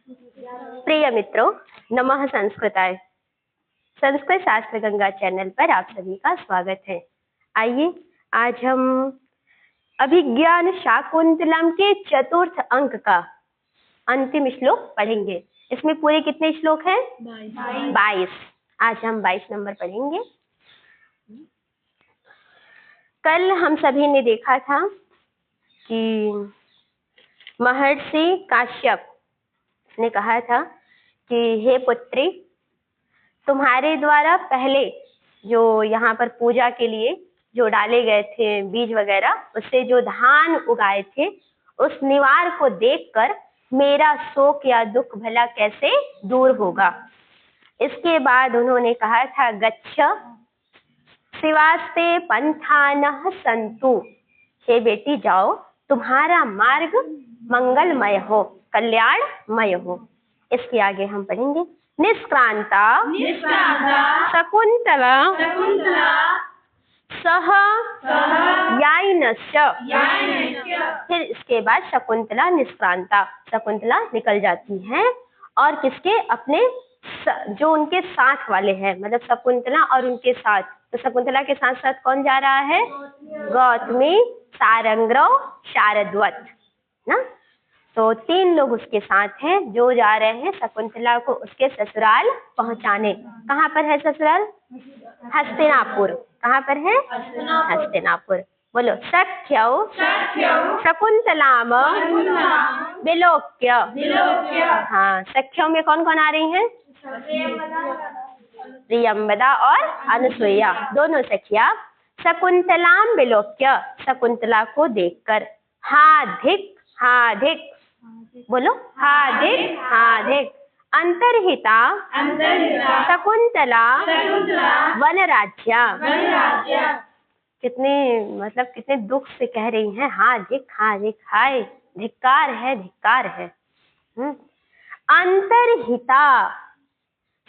प्रिय मित्रों, नमः संस्कृताय। संस्कृत शास्त्र गंगा चैनल पर आप सभी का स्वागत है। आइए आज हम अभिज्ञान शाकुंतलम के चतुर्थ अंक का अंतिम श्लोक पढ़ेंगे। इसमें पूरे कितने श्लोक हैं? 22। आज हम 22 नंबर पढ़ेंगे। कल हम सभी ने देखा था कि महर्षि काश्यप ने कहा था कि हे पुत्री, तुम्हारे द्वारा पहले जो यहाँ पर पूजा के लिए जो डाले गए थे बीज वगैरह, उससे जो धान उगाए थे, उस निवार को देखकर मेरा शोक या दुख भला कैसे दूर होगा। इसके बाद उन्होंने कहा था गच्छ शिवास्ते पंथानः संतु, हे बेटी जाओ, तुम्हारा मार्ग मंगलमय हो, कल्याणमय हो। इसके आगे हम पढ़ेंगे निष्क्रांता शकुंतला सह याइनस्य। फिर इसके बाद शकुंतला निष्क्रांता, शकुंतला निकल जाती हैं और किसके, अपने जो उनके साथ वाले हैं, मतलब शकुंतला और उनके साथ। तो शकुंतला के साथ साथ कौन जा रहा है? गौतमी, सारंगरव, शारद्वत ना। तो 3 लोग उसके साथ हैं जो जा रहे हैं शकुंतला को उसके ससुराल पहुंचाने। कहाँ पर है ससुराल? हस्तिनापुर। कहाँ पर है? हस्तिनापुर। बोलो सख्यौ शकुंतलाम विलोक्य। हाँ, सख्यों में कौन कौन आ रही हैं? प्रियंवदा और अनुसुईया, दोनों सखिया। शकुंतलाम विलोक्य, शकुंतला को देखकर। हाधिक, हाधिक, बोलो हाधिक, हाधिक। अंतर्हिता शकुंतला वनराज्या। कितने, मतलब कितने दुख से कह रही हैं हाधिक, हाधिक, हाय धिक्कार है, धिक्कार है। अंतर्हिता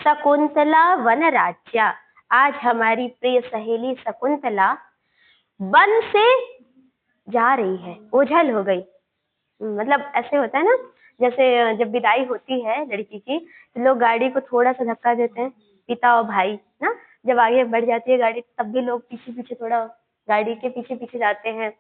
शकुंतला वनराज्या। आज हमारी प्रिय सहेली शकुंतला वन से जा रही है, ओझल हो गई। मतलब ऐसे होता है ना, जैसे जब विदाई होती है लड़की की तो लोग गाड़ी को थोड़ा सा धक्का देते हैं, पिता और भाई ना। जब आगे बढ़ जाती है गाड़ी तब भी लोग पीछे पीछे, थोड़ा गाड़ी के पीछे पीछे जाते हैं।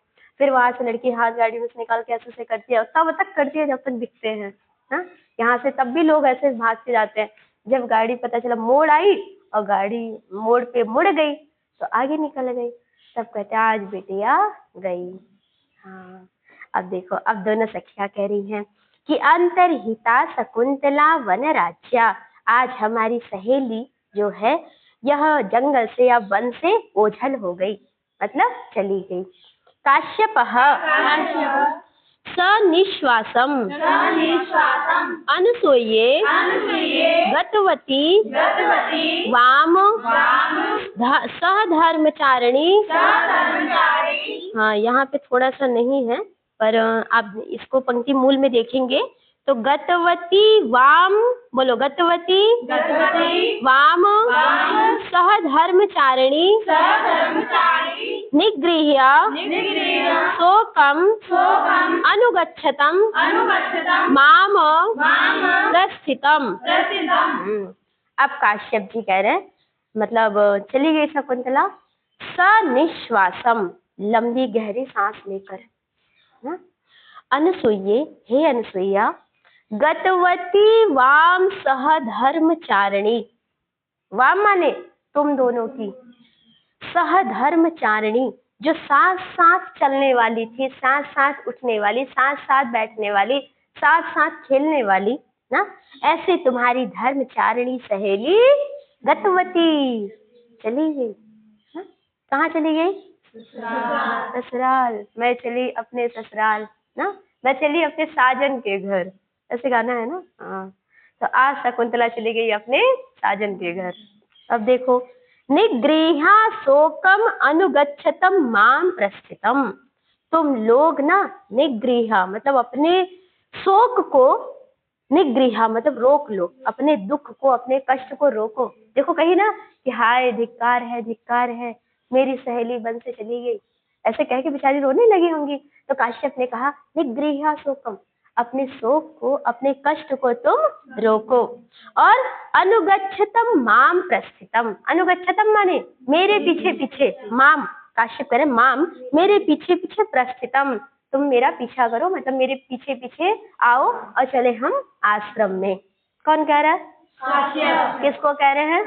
फिर वहां से लड़की हाथ गाड़ी में से निकाल के ऐसे से करती है, तब तक करती है जब तक दिखते हैं ना यहाँ से, तब भी लोग ऐसे भाग के जाते हैं। जब गाड़ी पता चला मोड़ आई और गाड़ी मोड़ पे मुड़ गई तो आगे निकल गई, तब कहते आज बेटिया गई। हाँ, अब देखो, अब दोनों सखियां कह रही हैं कि अंतर्हिता शकुंतला वनराज्या। आज हमारी सहेली जो है यह जंगल से या वन से ओझल हो गई, मतलब चली गई। काश्यपः सनिश्वासम अनुसूये गतवती वाम सह धर्मचारिणी। हाँ, यहाँ पे थोड़ा सा नहीं है, पर आप इसको पंक्ति मूल में देखेंगे तो गतवती वाम, बोलो गतवती वाम सह धर्मचारिणी निगृह्य शोकम अनुगच्छतम माम प्रस्थितम। अब काश्यप जी कह रहे हैं, मतलब चली गई शकुंतला सनिश्वासम, लंबी गहरी सांस लेकर। अनुसूये, हे अनुसुईया, गतवती वाम सह धर्मचारिणी। वाम माने तुम दोनों की, सह धर्मचारिणी जो साथ साथ चलने वाली थी, साथ साथ उठने वाली, साथ साथ बैठने वाली, साथ साथ खेलने वाली ना, ऐसे तुम्हारी धर्मचारिणी सहेली गतवती चली गई। कहाँ चली गई? ससुराल। मैं चली अपने ससुराल ना, मैं चली अपने साजन के घर, ऐसे गाना है ना। हाँ, तो आज शकुंतला चली गई अपने साजन के घर। अब देखो निगृह्या शोकम अनुगच्छतम माम प्रस्थितम। तुम लोग ना निगृह्या मतलब अपने शोक को, निगृह्या मतलब रोक लो, अपने दुख को, अपने कष्ट को रोको। देखो कहीं ना कि हाय धिक्कार है, धिक्कार है, मेरी सहेली वन से चली गई, ऐसे कह के बेचारी रोने लगी होंगी। तो काश्यप ने कहा निगृह्या शोकम, अपने शोक को, अपने कष्ट को तुम रोको। और अनुगच्छतम माम प्रस्थितम, अनुगच्छतम माने मेरे पीछे पीछे, माम काश्यप करे माम मेरे पीछे पीछे प्रस्थितम, तुम मेरा पीछा करो, मतलब मेरे पीछे पीछे आओ और चले हम आश्रम में। कौन कह रहा है? किसको कह रहे हैं?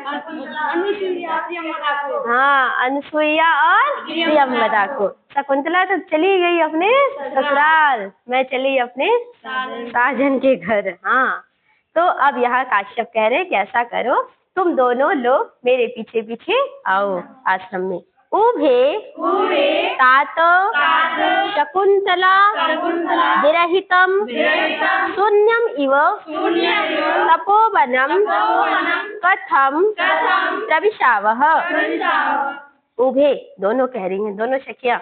हाँ, अनुसुईया और प्रियंवदा को। शकुंतला तो चली गई अपने ससुराल, मैं चली अपने साजन के घर। हाँ, तो अब यहाँ काश्यप कह रहे हैं कि ऐसा करो, तुम दोनों लोग मेरे पीछे पीछे आओ आश्रम में। उभे तात शकुंतला विरहितम शून्यम इव तपोवनम कथम प्रविशावः। उभे दोनों कह रही हैं, दोनों सखियां।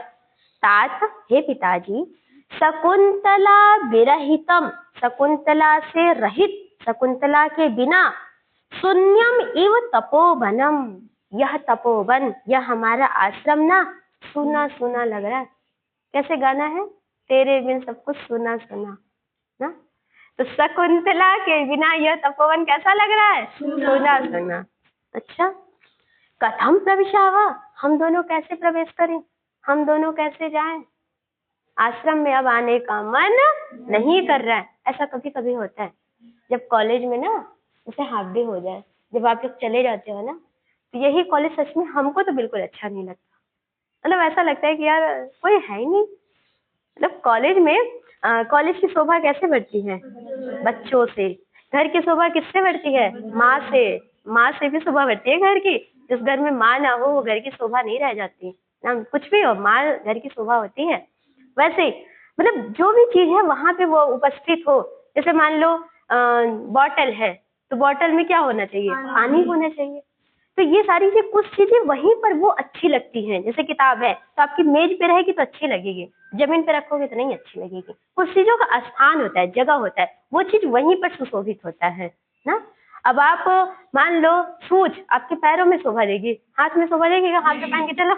तात हे पिताजी, शकुंतला विरहितम शकुंतला से रहित, शकुंतला के बिना, शून्यम इव तपोवनम यह तपोवन, यह हमारा आश्रम ना सुना सुना लग रहा है। कैसे गाना है? तेरे बिन सब कुछ सुना सुना ना, तो शकुंतला के बिना यह तपोवन कैसा लग रहा है? सुना सुना। अच्छा, कथम प्रविशावा, हम दोनों कैसे प्रवेश करें, हम दोनों कैसे जाएं? आश्रम में अब आने का मन नहीं कर रहा है। ऐसा कभी कभी होता है जब कॉलेज में ना जैसे हाफ डे हो जाए, जब आप लोग चले जाते हो ना, तो यही कॉलेज सच में हमको तो बिल्कुल अच्छा नहीं लगता। मतलब ऐसा लगता है कि यार कोई है ही नहीं। मतलब कॉलेज में कॉलेज की शोभा कैसे बढ़ती है? बच्चों से। घर की शोभा किससे बढ़ती है? माँ से। माँ से भी शोभा बढ़ती है घर की। जिस घर में माँ ना हो वो घर की शोभा नहीं रह जाती ना, कुछ भी हो, माँ घर की शोभा होती है। वैसे मतलब जो भी चीज है वहां पे वो उपस्थित हो। जैसे मान लो बॉटल है, तो बॉटल में क्या होना चाहिए? पानी होना चाहिए। तो ये सारी चीज, कुछ चीजें वहीं पर वो अच्छी लगती हैं। जैसे किताब है तो आपकी मेज पे रहेगी तो अच्छी लगेगी, जमीन पे रखोगे तो नहीं अच्छी लगेगी। कुछ चीजों का स्थान होता है, जगह होता है, वो चीज वहीं पर सुशोभित होता है ना। अब आप मान लो शूज आपके पैरों में शोभा देगी, हाथ में शोभा देगी, हाथ में पहन के चलो,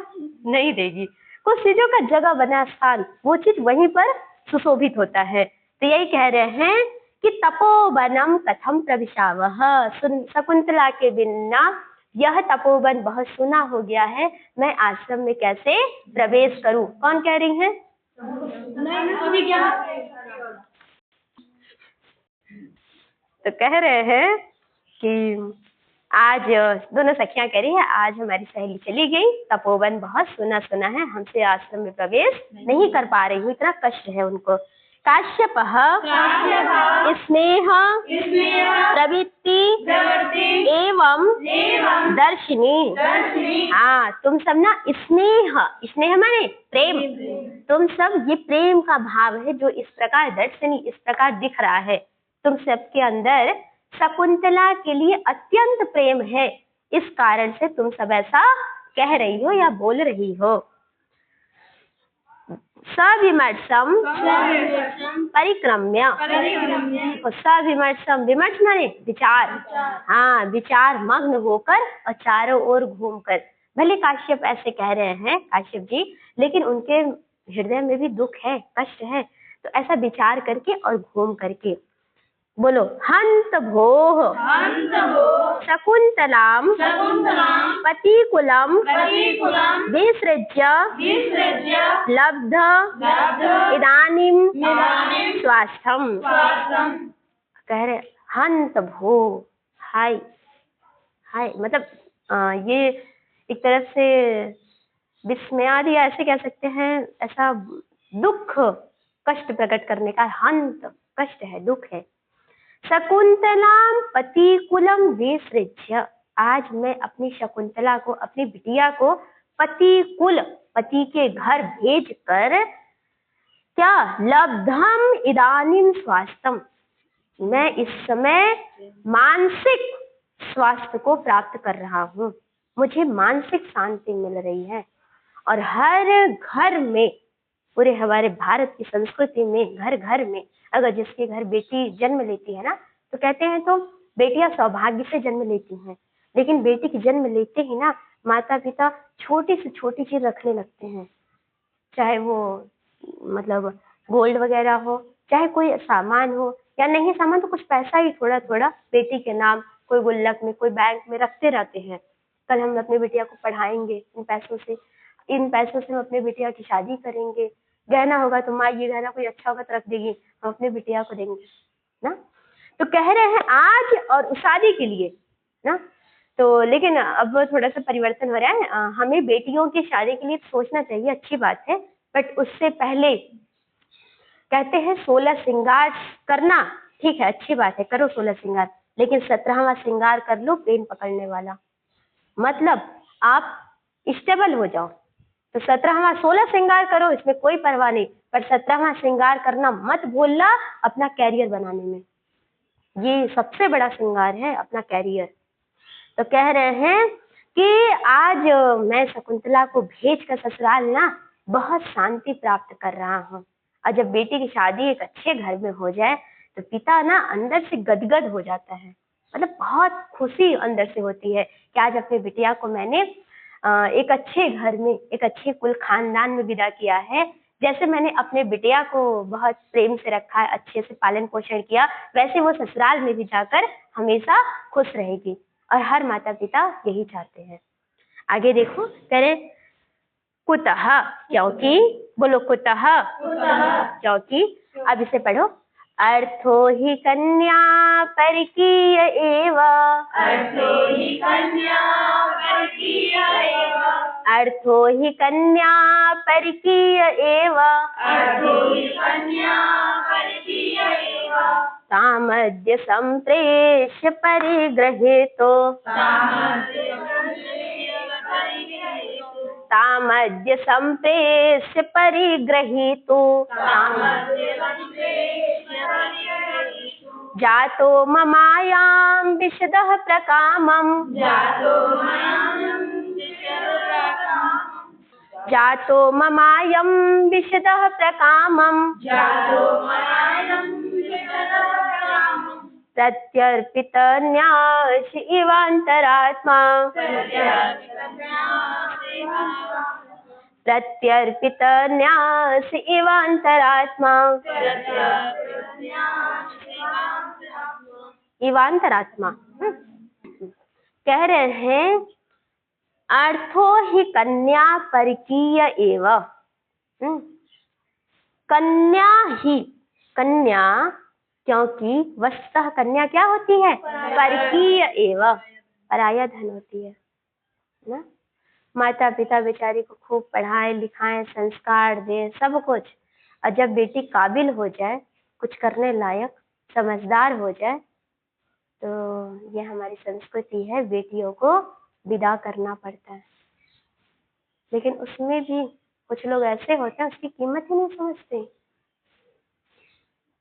नहीं देगी। कुछ चीजों का जगह बना स्थान, वो चीज वहीं पर सुशोभित होता है। तो यही कह रहे हैं कि तपोवनम कथम प्रविशावः, शकुंतला के बिना यह तपोवन बहुत सुना हो गया है, मैं आश्रम में कैसे प्रवेश करूं? कौन कह रही हैं? तो कह रहे हैं कि आज दोनों सखियां कह रही है, आज हमारी सहेली चली गई, तपोवन बहुत सुना सुना है, हमसे आश्रम में प्रवेश नहीं कर पा रही हूँ, इतना कष्ट है उनको। काश्यपः स्नेह प्रवृत्ति एवं दर्शिनी। हाँ, तुम सब ना स्नेह, स्नेह माने प्रेम, तुम सब ये प्रेम का भाव है जो इस प्रकार दर्शनी, इस प्रकार दिख रहा है। तुम सबके अंदर शकुंतला के लिए अत्यंत प्रेम है, इस कारण से तुम सब ऐसा कह रही हो या बोल रही हो। सविमर्शम परिक्रम्य, सविमर्शम, विमर्श माने विचार, हाँ, विचार मग्न होकर और चारों ओर घूमकर। भले काश्यप ऐसे कह रहे हैं, काश्यप जी, लेकिन उनके हृदय में भी दुख है, कष्ट है, तो ऐसा विचार करके और घूम करके बोलो, हंत भोः शकुंतलाम पतिकुलम विसृज्य लब्ध इदानीं स्वास्थ्यम। कह रहे हंत भो, हाय हाय, मतलब ये एक तरफ से विस्मयादि ऐसे कह सकते हैं, ऐसा दुख कष्ट प्रकट करने का। हंत कष्ट है, दुख है। शकुंतलाम पतिकुलम विसृज्य, आज मैं अपनी शकुंतला को, अपनी बिटिया को पतिकुल, पति के घर भेज कर क्या, लब्धम इदानीं स्वास्थ्यम, मैं इस समय मानसिक स्वास्थ्य को प्राप्त कर रहा हूँ, मुझे मानसिक शांति मिल रही है। और हर घर में, पूरे हमारे भारत की संस्कृति में, घर घर में अगर जिसके घर बेटी जन्म लेती है ना, तो कहते हैं तो बेटियां सौभाग्य से जन्म लेती हैं, लेकिन बेटी की जन्म लेते ही ना माता पिता छोटी से छोटी चीज रखने लगते हैं, चाहे वो मतलब गोल्ड वगैरह हो, चाहे कोई सामान हो या नहीं सामान तो कुछ पैसा ही थोड़ा थोड़ा बेटी के नाम, कोई गुल्लक में, कोई बैंक में रखते रहते हैं। कल हम अपनी बिटिया को पढ़ाएंगे इन पैसों से हम अपनी बिटिया की शादी करेंगे। गहना होगा तो माँ ये गहना कोई अच्छा होगा तो रख देगी, हम अपनी बिटिया को देंगे ना। तो कह रहे हैं आज और शादी के लिए ना। तो लेकिन अब थोड़ा सा परिवर्तन हो रहा है, हमें बेटियों की शादी के लिए सोचना चाहिए, अच्छी बात है, बट उससे पहले कहते हैं 16 श्रृंगार करना ठीक है, अच्छी बात है, करो 16 श्रृंगार, लेकिन 17वां श्रृंगार कर लो पेन पकड़ने वाला, मतलब आप स्टेबल हो जाओ। तो 17वां 16 श्रृंगार करो, इसमें कोई परवाह नहीं, पर 17वां श्रृंगार करना मत भूलना अपना कैरियर बनाने में। ये सबसे बड़ा श्रृंगार है, अपना कैरियर। तो कह रहे हैं कि आज मैं शकुंतला को भेज कर ससुराल ना बहुत शांति प्राप्त कर रहा हूँ, और जब बेटी की शादी एक अच्छे घर में हो जाए तो पिता ना अंदर से गदगद हो जाता है, मतलब बहुत खुशी अंदर से होती है कि आज अपने बिटिया को मैंने एक अच्छे घर में, एक अच्छे कुल खानदान में विदा किया है। जैसे मैंने अपने बिटिया को बहुत प्रेम से रखा है, अच्छे से पालन पोषण किया, वैसे वो ससुराल में भी जाकर हमेशा खुश रहेगी, और हर माता पिता यही चाहते हैं। आगे देखो, करे कुतः, क्योंकि, बोलो कुतः, क्योंकि। अब इसे पढ़ो, अर्थो हि कन्या परकीय एव, अर्थो हि कन्या परकीय एव, अर्थो हि कन्या परकीय एव, अर्थो हि कन्या परकीय एव, तामद्य संप्रेष्य परिगृहीतो, तामद्य संप्रेष्य परिगृहीतो, जातो ममायां विशदः प्रकामम्, जातो ममायं विशदः प्रकामम्, प्रत्यर्पित न्यास इवान्तरात्मा, प्रत्यर्पित न्यास इवान्तरात्मा, इवान्तरात्मा। कह रहे हैं अर्थो हि कन्या परकीय एव, कन्या ही, कन्या क्योंकि वस्तुतः कन्या क्या होती है, परकीय एव, पराया धन होती है ना। माता पिता बेचारी को खूब पढ़ाए लिखाएं, संस्कार दें, सब कुछ, और जब बेटी काबिल हो जाए, कुछ करने लायक, समझदार हो जाए, तो ये हमारी संस्कृति है, बेटियों को विदा करना पड़ता है। लेकिन उसमें भी कुछ लोग ऐसे होते हैं उसकी कीमत ही नहीं समझते।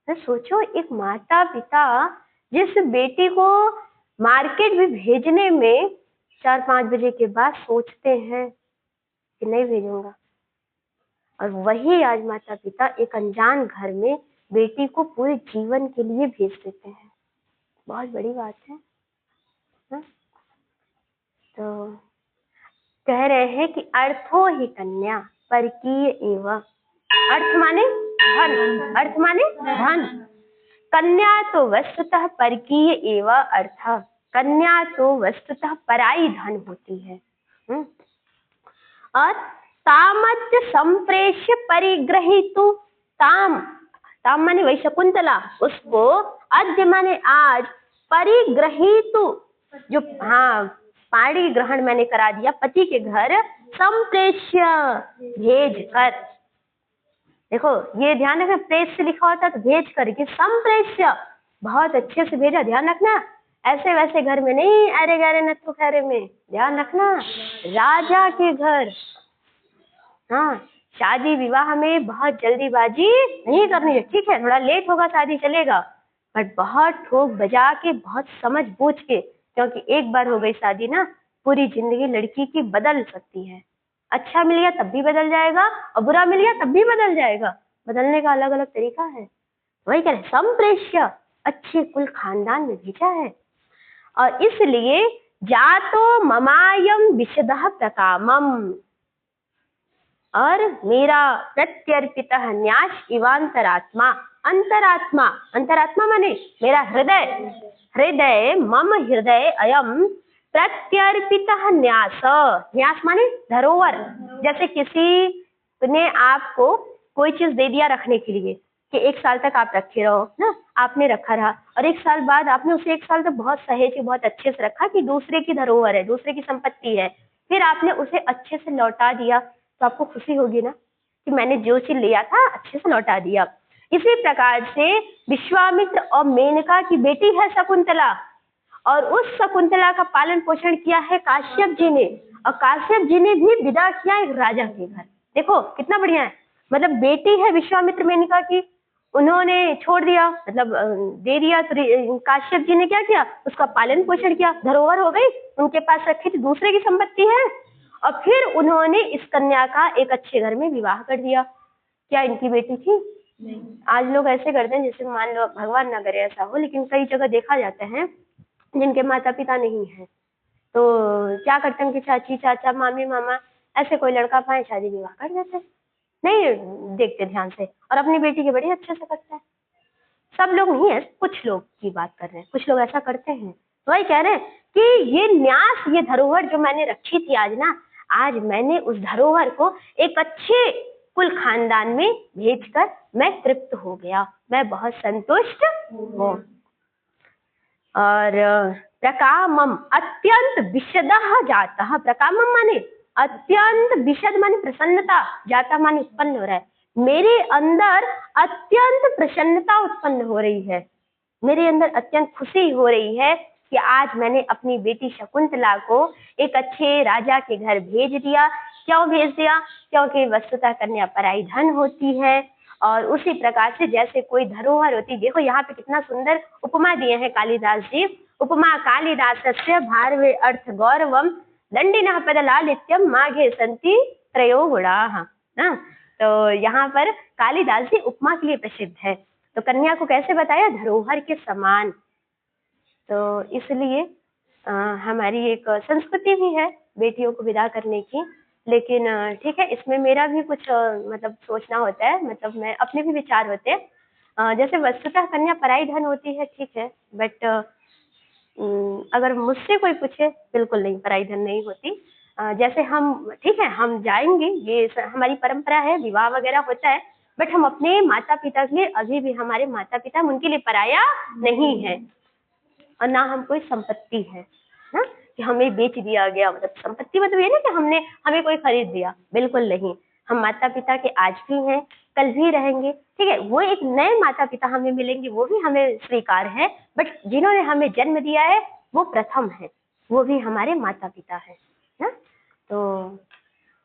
तो सोचो, एक माता पिता जिस बेटी को मार्केट में भेजने में 4-5 बजे के बाद सोचते हैं कि नहीं भेजूंगा, और वही आज माता पिता एक अनजान घर में बेटी को पूरे जीवन के लिए भेज देते हैं। बहुत बड़ी बात है ना? तो कह रहे हैं कि अर्थो ही कन्या परकीय एव, अर्थ माने धन, अर्थ माने धन, कन्या तो वस्तुतः परकीय एव अर्थ, कन्या तो वस्तुतः पराई धन होती है। और तामद्य संप्रेष्य परिगृहीतु, ताम, ताम माने वही शकुंतला, उसको अद्य माने आज, परिगृहीतु जो, हाँ, पाणी ग्रहण मैंने करा दिया, पति के घर, संप्रेष्य भेज कर। देखो ये ध्यान रखना, प्रेष्य लिखा होता तो भेज कर, कि संप्रेष्य बहुत अच्छे से भेजा, ध्यान रखना, ऐसे वैसे घर में नहीं, अरे गहरे नथु खैरे में, ध्यान रखना, राजा के घर। हाँ, शादी विवाह में बहुत जल्दीबाजी नहीं करनी है, ठीक है, थोड़ा लेट होगा शादी चलेगा, बट बहुत ठोक बजा के, बहुत समझ बूझ के, क्योंकि एक बार हो गई शादी ना, पूरी जिंदगी लड़की की बदल सकती है। अच्छा मिल गया तब भी बदल जाएगा, और बुरा मिल गया तब भी बदल जाएगा, बदलने का अलग अलग तरीका है। वही कह रहे, संप्रेष्य, अच्छे कुल खानदान में भेजा है, और इसलिए जातो ममायम विशदः प्रकामम, और मेरा प्रत्यर्पितः न्यास इवान्तरात्मा, अंतरात्मा, अंतरात्मा माने मेरा हृदय, हृदय मम हृदय अयम प्रत्यर्पितः न्यास, न्यास माने धरोहर। जैसे किसी ने आपको कोई चीज दे दिया रखने के लिए कि 1 साल तक आप रखे रहो ना, आपने रखा रहा और 1 साल बाद आपने उसे 1 साल तक बहुत सहेज के बहुत अच्छे से रखा कि दूसरे की धरोहर है, दूसरे की संपत्ति है, फिर आपने उसे अच्छे से लौटा दिया तो आपको खुशी होगी ना कि मैंने जो चीज लिया था अच्छे से लौटा दिया। इसी प्रकार से विश्वामित्र और मेनका की बेटी है शकुंतला, और उस शकुंतला का पालन पोषण किया है काश्यप जी ने, और काश्यप जी ने भी विदा किया एक राजा के घर। देखो कितना बढ़िया है, मतलब बेटी है विश्वामित्र मेनका की, उन्होंने छोड़ दिया, मतलब दे दिया, तो काश्यप जी ने क्या किया, उसका पालन पोषण किया, धरोहर हो गई, उनके पास रखी थी, दूसरे की संपत्ति है, और फिर उन्होंने इस कन्या का एक अच्छे घर में विवाह कर दिया। क्या इनकी बेटी थी? नहीं। आज लोग ऐसे करते हैं जैसे मान लो भगवान ना करे ऐसा हो, लेकिन कई जगह देखा जाता है जिनके माता पिता नहीं है तो क्या करते हैं कि चाची चाचा मामी मामा ऐसे कोई लड़का पाए शादी विवाह कर देते, नहीं देखते ध्यान से, और अपनी बेटी के बड़े अच्छे से करते हैं। सब लोग नहीं है, कुछ लोग की बात कर रहे हैं, कुछ लोग ऐसा करते हैं। तो वही कह रहे हैं कि ये न्यास, ये धरोहर जो मैंने रखी थी आज ना, आज मैंने उस धरोहर को एक अच्छे कुल खानदान में भेजकर मैं तृप्त हो गया, मैं बहुत संतुष्ट हूँ। और प्रकामम अत्यंत विशदः जातः, प्रकामम माने अत्यंत, विशद माने प्रसन्नता, जाता माने उत्पन्न हो रहा है, मेरे अंदर अत्यंत प्रसन्नता उत्पन्न हो रही है, मेरे अंदर अत्यंत खुशी हो रही है कि आज मैंने अपनी बेटी शकुंतला को एक अच्छे राजा के घर भेज दिया। क्यों भेज दिया? क्योंकि वस्तुतः कन्या पराई धन होती है, और उसी प्रकार से जैसे कोई धरोहर होती। देखो यहाँ पे कितना सुंदर उपमा दिए हैं कालिदास जी। उपमा कालिदासस्य भारवे अर्थ गौरवम दंडिनः पदलालित्यम माघे संति त्रयो गुणाः। तो यहाँ पर कालिदास जी उपमा के लिए प्रसिद्ध है। तो कन्या को कैसे बताया? धरोहर के समान। तो इसलिए हमारी एक संस्कृति भी है बेटियों को विदा करने की, लेकिन ठीक है, इसमें मेरा भी कुछ मतलब सोचना होता है, मतलब मैं अपने भी विचार होते हैं। जैसे वस्तुतः कन्या पराई धन होती है, ठीक है, बट अगर मुझसे कोई पूछे, बिल्कुल नहीं, पराई धन नहीं होती। जैसे हम, ठीक है, हम जाएंगे, ये हमारी परंपरा है, विवाह वगैरह होता है, बट हम अपने माता पिता के लिए, अभी भी हमारे माता पिता उनके लिए पराया नहीं है, और ना हम कोई संपत्ति है ना कि हमें बेच दिया गया। मतलब संपत्ति मतलब ये ना कि हमें कोई खरीद दिया, बिल्कुल नहीं। हम माता पिता के आज भी हैं, कल भी रहेंगे, ठीक है। वो एक नए माता पिता हमें मिलेंगे, वो भी हमें स्वीकार है, बट जिन्होंने हमें जन्म दिया है वो प्रथम है, वो भी हमारे माता पिता है ना। तो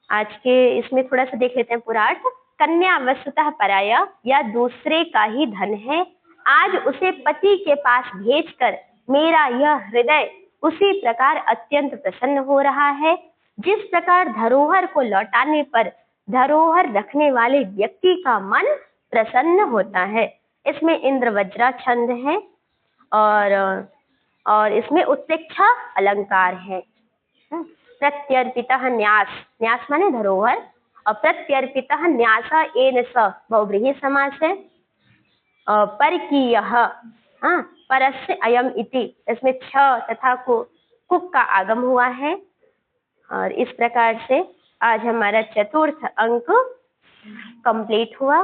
आज के इसमें थोड़ा सा देख लेते हैं पूरा अर्थ। कन्या वस्तुतः पराया या दूसरे का ही धन है, आज उसे पति के पास भेजकर मेरा यह हृदय उसी प्रकार अत्यंत प्रसन्न हो रहा है, जिस प्रकार धरोहर को लौटाने पर धरोहर रखने वाले व्यक्ति का मन प्रसन्न होता है। इसमें इंद्र वज्रा छंद है, और इसमें उत्प्रेक्षा अलंकार है। प्रत्यर्पितः न्यास, न्यास माने धरोहर, और प्रत्यर्पितः न्यास एन स बहुव्रीहि समास है। परकीयः, परस्य अयम इति, इसमें छ तथा कुक का आगम हुआ है। और इस प्रकार से आज हमारा चतुर्थ अंक कंप्लीट हुआ।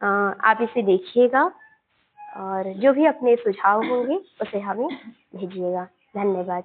आप इसे देखिएगा और जो भी अपने सुझाव होंगे उसे हमें भेजिएगा। धन्यवाद।